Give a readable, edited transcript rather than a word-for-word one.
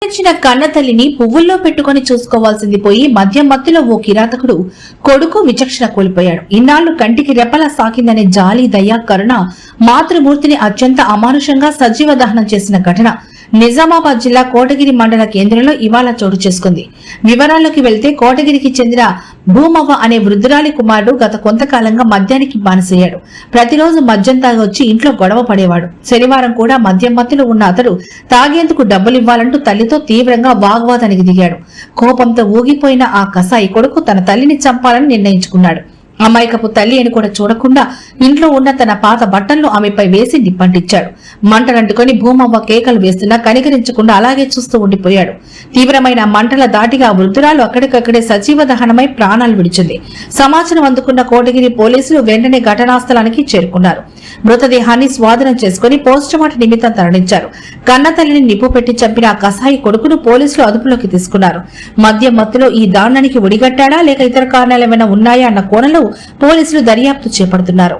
ఇచ్చిన కన్న తల్లిని పువ్వుల్లో పెట్టుకుని చూసుకోవాల్సింది పోయి మధ్య మత్తులో ఓ కిరాతకుడు కొడుకు విచక్షణ కోల్పోయాడు. ఇన్నాళ్లు కంటికి రెప్పలా సాకిందనే జాలి, దయ, కరుణ మాతృమూర్తిని అత్యంత అమానుషంగా సజీవ దహనం చేసిన ఘటన నిజామాబాద్ జిల్లా కోటగిరి మండల కేంద్రంలో ఇవాళ చోటు చేసుకుంది. వివరాల్లోకి వెళ్తే కోటగిరికి చెందిన భూమవ్వ అనే వృద్ధురాలి కుమారుడు గత కొంతకాలంగా మద్యానికి బానిసయ్యాడు. ప్రతిరోజు మద్యం తాగి వచ్చి ఇంట్లో గొడవ పడేవాడు. శనివారం కూడా మద్యం మత్తులో ఉన్న అతడు తాగేందుకు డబ్బులివ్వాలంటూ తల్లితో తీవ్రంగా వాగ్వాదానికి దిగాడు. కోపంతో ఊగిపోయిన ఆ కసాయి కొడుకు తన తల్లిని చంపాలని నిర్ణయించుకున్నాడు. అమాయకపు తల్లి అని కూడా చూడకుండా ఇంట్లో ఉన్న తన పాత బట్టలను ఆమెపై వేసి నిప్పంటించాడు. మంటలంటుకుని భూమవ్వ కేకలు వేస్తున్నా కనికరించకుండా అలాగే చూస్తూ ఉండిపోయాడు. తీవ్రమైన మంటల దాటిగా వృద్ధురాలు అక్కడికక్కడే సజీవ దహనమై ప్రాణాలు విడిచింది. సమాచారం అందుకున్న కోటగిరి పోలీసులు వెంటనే ఘటనా స్థలానికి చేరుకున్నారు. మృతదేహాన్ని స్వాధీనం చేసుకుని పోస్టుమార్టం నిమిత్తం తరలించారు. కన్న తల్లిని నిప్పు పెట్టి చంపిన ఆ కసాయి కొడుకును పోలీసులు అదుపులోకి తీసుకున్నారు. మద్యం మత్తులో ఈ దారుణానికి ఒడిగట్టాడా లేక ఇతర కారణాలేమైనా ఉన్నాయా అన్న కోణంలో పోలీసులు దర్యాప్తు చేపడుతున్నారు.